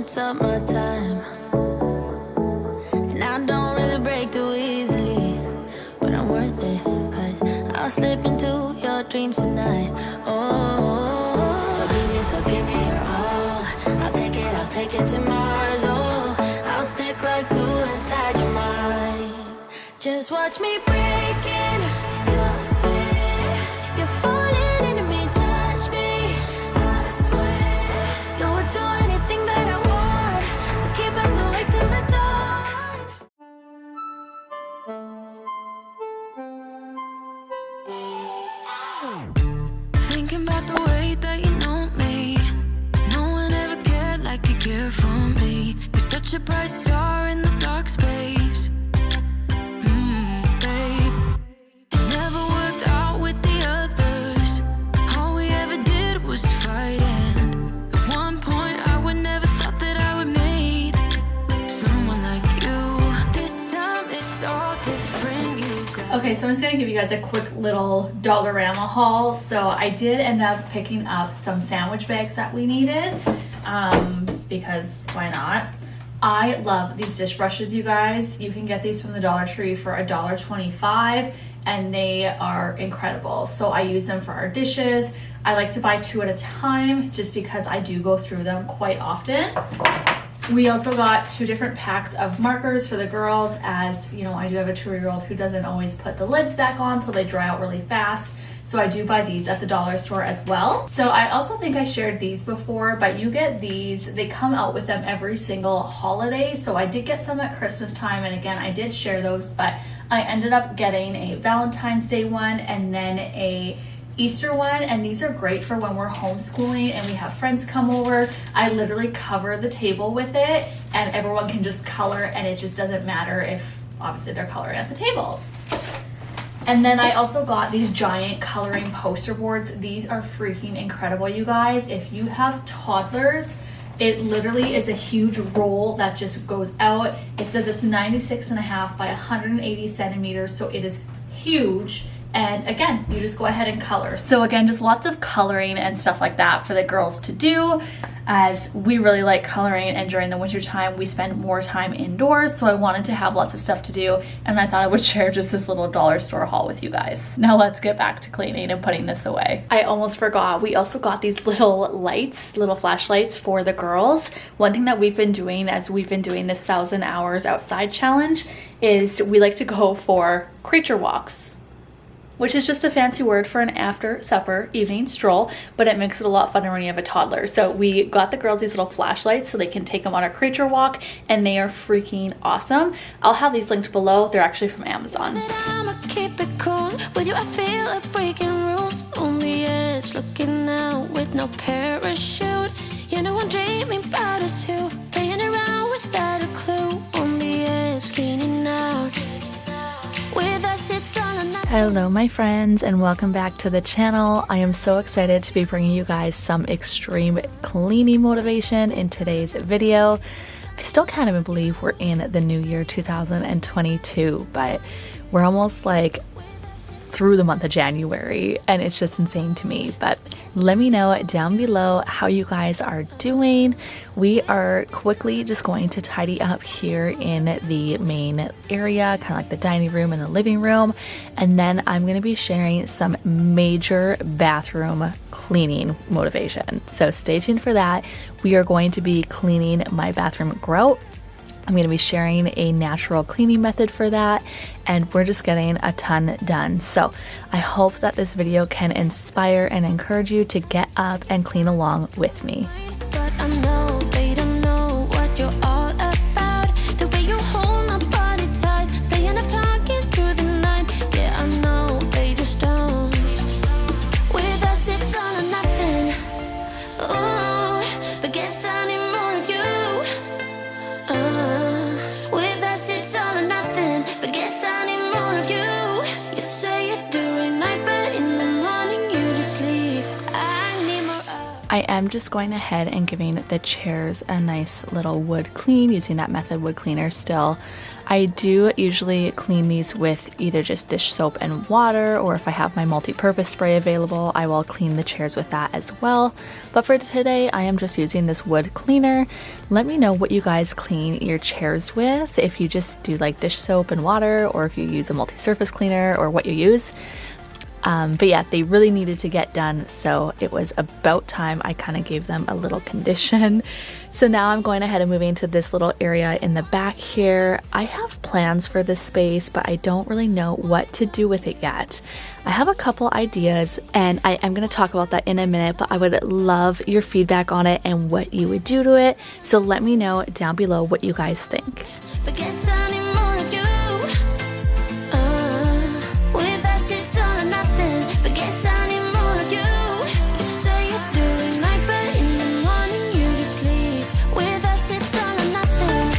mix up my time. And I don't really break too easily, but I'm worth it, cause I'll slip into your dreams tonight. Oh, so give me your all. I'll take it to Mars. Oh, I'll stick like glue inside your mind. Just watch me breaking your sweat. You're falling into me, touch me. I swear you would do anything that I want. So keep us awake till the dawn. Thinking about the way that you know me. No one ever cared like you care for me. You're such a bright star in the dark space. Okay, so I'm just gonna give you guys a quick little Dollarama haul. So I did end up picking up some sandwich bags that we needed, because why not? I love these dish brushes, you guys. You can get these from the Dollar Tree for $1.25 and they are incredible. So I use them for our dishes. I like to buy 2 at a time just because I do go through them quite often. We also got 2 different packs of markers for the girls, as you know, I do have a 2-year-old who doesn't always put the lids back on, so they dry out really fast. So I do buy these at the dollar store as well. So I also think I shared these before, but you get these, they come out with them every single holiday. So I did get some at Christmas time, and again, I did share those, but I ended up getting a Valentine's Day one and then a Easter one, and these are great for when we're homeschooling and we have friends come over. I literally cover the table with it and everyone can just color, and it just doesn't matter if obviously they're coloring at the table. And then I also got these giant coloring poster boards. These are freaking incredible, you guys. If you have toddlers, it literally is a huge roll that just goes out. It says it's 96.5 by 180 centimeters, so it is huge. And again, you just go ahead and color. So again, just lots of coloring and stuff like that for the girls to do, as we really like coloring, and during the winter time we spend more time indoors, so I wanted to have lots of stuff to do, and I thought I would share just this little dollar store haul with you guys. Now let's get back to cleaning and putting this away. I almost forgot, we also got these little lights, little flashlights for the girls. One thing that we've been doing as we've been doing this 1,000 hours outside challenge is we like to go for creature walks, which is just a fancy word for an after supper evening stroll, but it makes it a lot funner when you have a toddler. So we got the girls these little flashlights so they can take them on a creature walk, and they are freaking awesome. I'll have these linked below. They're actually from Amazon. I'ma keep it cool with you. I feel like breaking rules on the edge, looking out with no parachute. You know I'm dreaming about us two, playing around without a clue on the edge, cleaning out. With us, it's all or nothing. Hello my friends, and welcome back to the channel. I am so excited to be bringing you guys some extreme cleaning motivation in today's video. I still can't even believe we're in the new year 2022, but we're almost like through the month of January, and it's just insane to me. But let me know down below how you guys are doing. We are quickly just going to tidy up here in the main area, kind of like the dining room and the living room, and then I'm going to be sharing some major bathroom cleaning motivation. So stay tuned for that. We are going to be cleaning my bathroom grout. I'm going to be sharing a natural cleaning method for that, and we're just getting a ton done. So I hope that this video can inspire and encourage you to get up and clean along with me. But I know they don't know what you're all about. The way you hold my body tight, staying up talking through the night. Yeah, I know they just don't. With us, it's all or nothing. Ooh, but guess I need more of you. With us, it's all or nothing. But guess I need more of you. You say it during night, but in the morning you just leave. I need more of. I am just going ahead and giving the chairs a nice little wood clean using that Method wood cleaner still. I do usually clean these with either just dish soap and water, or if I have my multi-purpose spray available, I will clean the chairs with that as well. But for today, I am just using this wood cleaner. Let me know what you guys clean your chairs with, if you just do like dish soap and water, or if you use a multi-surface cleaner, or what you use. But yeah, they really needed to get done, so it was about time I kind of gave them a little condition. So now I'm going ahead and moving to this little area in the back here. I have plans for this space, but I don't really know what to do with it yet. I have a couple ideas, and I am going to talk about that in a minute, but I would love your feedback on it and what you would do to it. So let me know down below what you guys think. But guess I need more of you. With us it's all or nothing. But guess I need more of you. You say you do it night, but in the morning you just sleep. With us it's all or nothing.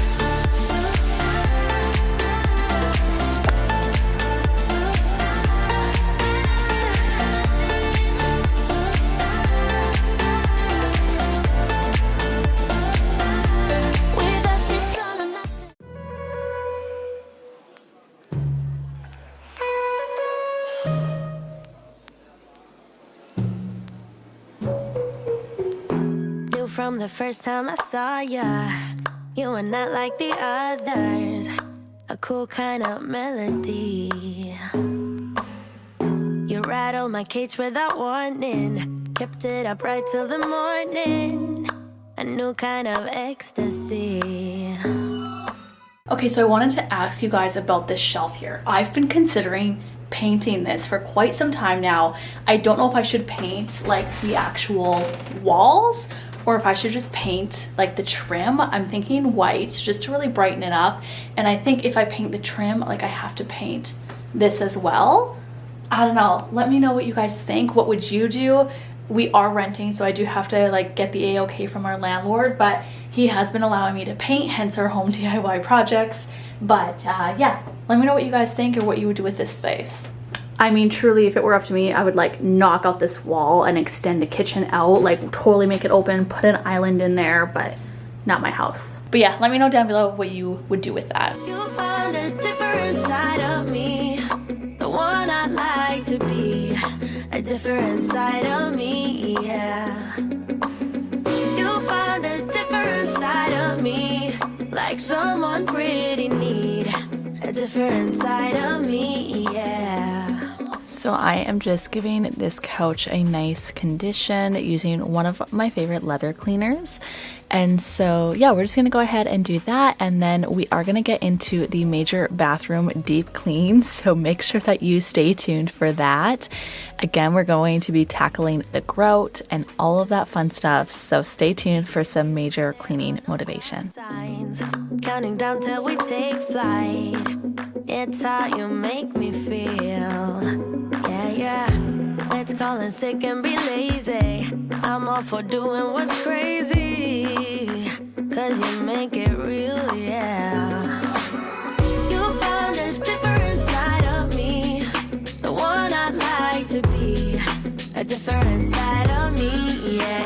With us it's all or nothing. Knew from the first time I saw ya, you were not like the others. A cool kind of melody. You rattled my cage without warning, kept it up right till the morning. A new kind of ecstasy. Okay, so I wanted to ask you guys about this shelf here. I've been considering painting this for quite some time now. I don't know if I should paint like the actual walls or if I should just paint like the trim. I'm thinking white just to really brighten it up. And I think if I paint the trim, like I have to paint this as well. I don't know. Let me know what you guys think. What would you do? We are renting, so I do have to like get the A-OK from our landlord, but he has been allowing me to paint, hence our home DIY projects. But yeah, let me know what you guys think or what you would do with this space. I mean, truly, if it were up to me, I would like knock out this wall and extend the kitchen out, like totally make it open, put an island in there, but not my house. But yeah, let me know down below what you would do with that. You'll find a different side of me, the one I'd like to be, a different side of me, yeah. You'll find a different side of me, like someone pretty neat, a different side of me, yeah. So I am just giving this couch a nice condition using one of my favorite leather cleaners. And so yeah, we're just gonna go ahead and do that, and then we are gonna get into the major bathroom deep clean, so make sure that you stay tuned for that. Again, we're going to be tackling the grout and all of that fun stuff, so stay tuned for some major cleaning motivation. Signs, counting down till we take flight. It's how you make me feel. Yeah, yeah. Let's call in sick and be lazy. I'm all for doing what's crazy, 'cause you make it real, yeah. You'll find a different side of me, the one I'd like to be, a different side of me, yeah.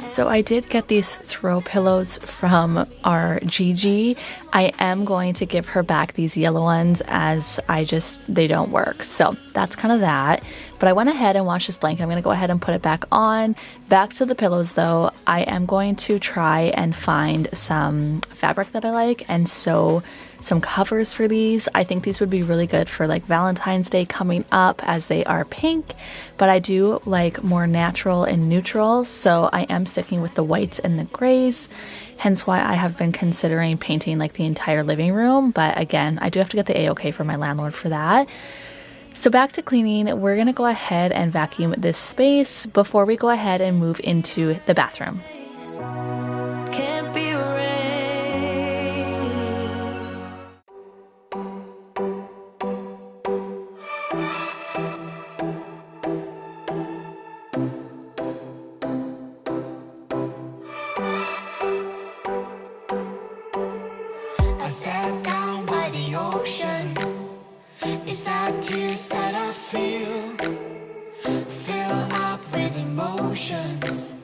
So I did get these throw pillows from our Gigi. I am going to give her back these yellow ones as they don't work. So that's kind of that. But I went ahead and washed this blanket. I'm going to go ahead and put it back on. Back to the pillows though, I am going to try and find some fabric that I like and sew some covers for these. I think these would be really good for like Valentine's Day coming up as they are pink, but I do like more natural and neutral, so I am sticking with the whites and the grays, hence why I have been considering painting like the entire living room. But again, I do have to get the A-OK from my landlord for that. So back to cleaning, we're gonna go ahead and vacuum this space before we go ahead and move into the bathroom. Can't be erased. I sat down by the ocean. It's that tears that I feel, fill up with emotions.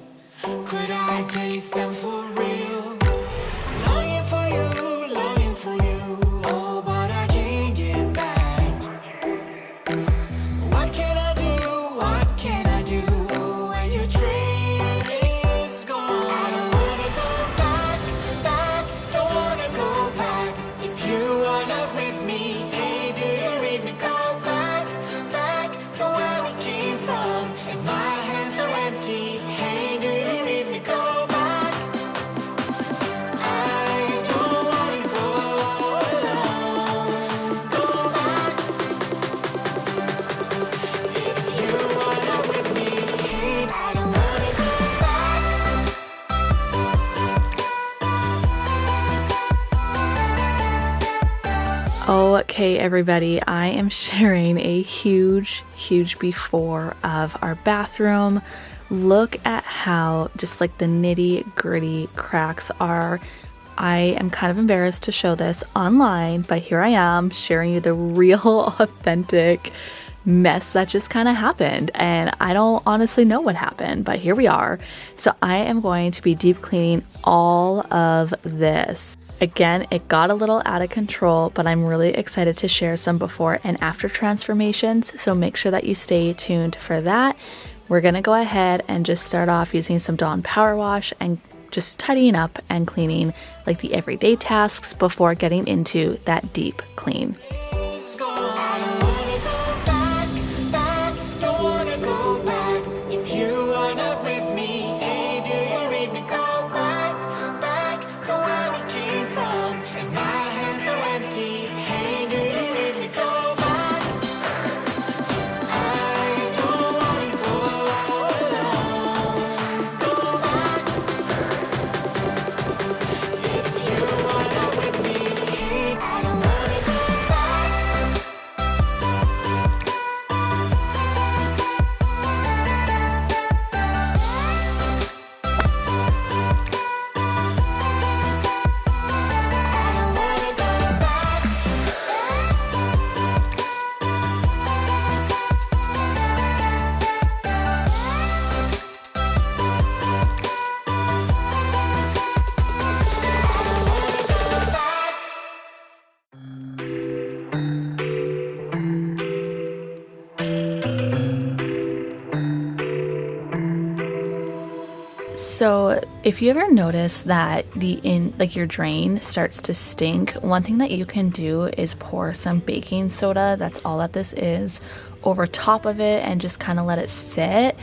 Okay, everybody, I am sharing a huge before of our bathroom. Look at how just like the nitty gritty cracks are. I am kind of embarrassed to show this online, but here I am sharing you the real authentic mess that just kind of happened, and I don't honestly know what happened, but here we are. So I am going to be deep cleaning all of this. Again, it got a little out of control, but I'm really excited to share some before and after transformations, so make sure that you stay tuned for that. We're gonna go ahead and just start off using some Dawn Power Wash and just tidying up and cleaning like the everyday tasks before getting into that deep clean. So if you ever notice that your drain starts to stink, one thing that you can do is pour some baking soda, that's all that this is, over top of it and just kind of let it sit,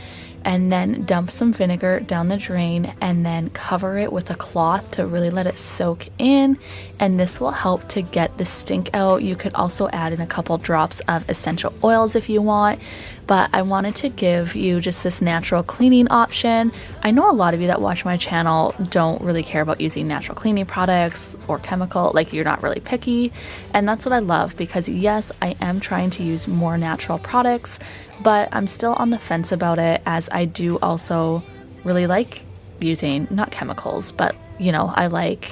and then dump some vinegar down the drain and then cover it with a cloth to really let it soak in, and this will help to get the stink out. You could also add in a couple drops of essential oils if you want, but I wanted to give you just this natural cleaning option. I know a lot of you that watch my channel don't really care about using natural cleaning products or chemical, like you're not really picky, and that's what I love, because yes, I am trying to use more natural products, but I'm still on the fence about it, as I do also really like using, not chemicals, but I like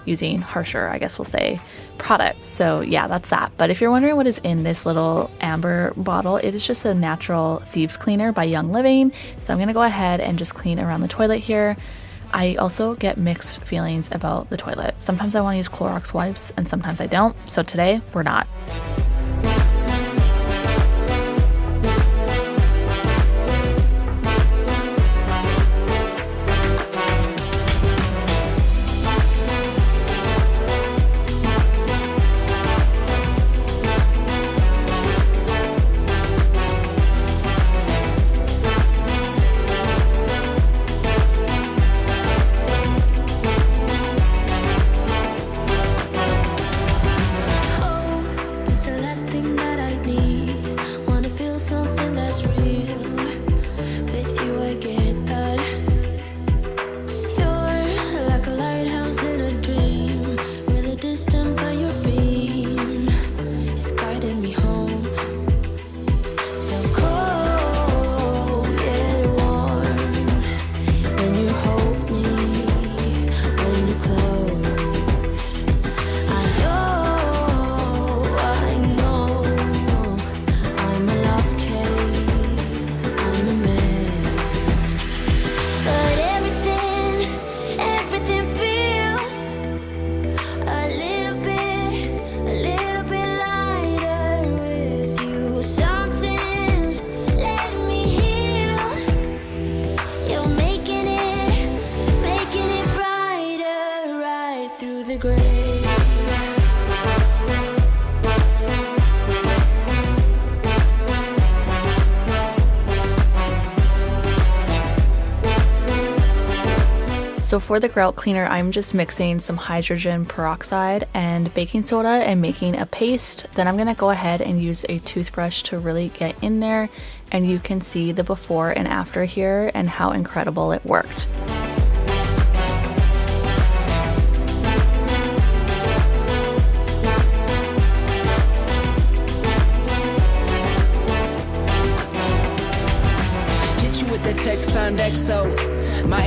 using harsher, I guess we'll say, products. So yeah, that's that. But if you're wondering what is in this little amber bottle, it is just a natural thieves cleaner by Young Living. So I'm gonna go ahead and just clean around the toilet here. I also get mixed feelings about the toilet. Sometimes I want to use Clorox wipes and sometimes I don't. So today we're not. So for the grout cleaner, I'm just mixing some hydrogen peroxide and baking soda and making a paste. Then I'm gonna go ahead and use a toothbrush to really get in there, and you can see the before and after here and how incredible it worked.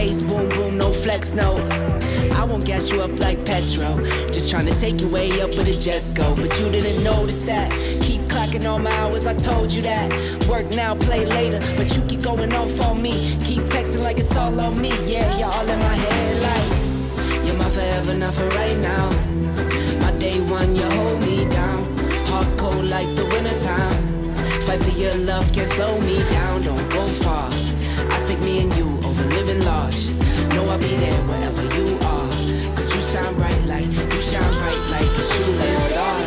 ace, boom, boom, no flex, no. I won't gas you up like petrol. Just trying to take you way up where the jets go. But you didn't notice that. Keep clocking all my hours, I told you that. Work now, play later. But you keep going off on me. Keep texting like it's all on me. Yeah, you're all in my head like you're my forever, not for right now. My day one, you hold me down. Heart cold like the wintertime. Fight for your love, can't slow me down. Don't go far. I take me and you over living large. Know I'll be there wherever you are. Cause you shine bright like a shooting star.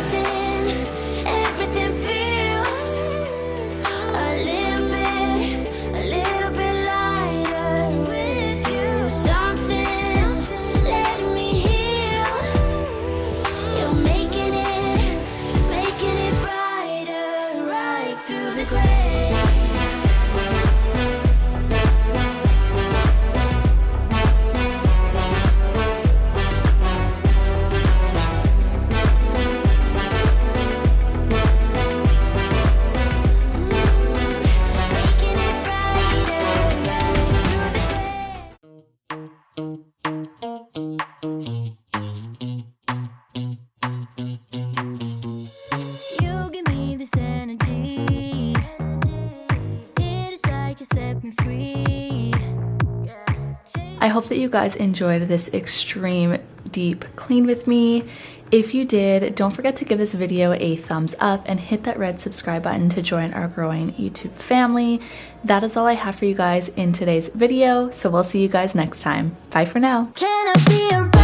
Everything feels a little bit lighter with you. Something's letting me heal. You're making it brighter right through the gray. You give me this energy. It is like you set me free. I hope that you guys enjoyed this extreme deep clean with me. If you did, don't forget to give this video a thumbs up and hit that red subscribe button to join our growing YouTube family. That is all I have for you guys in today's video, so we'll see you guys next time. Bye for now. Can I be a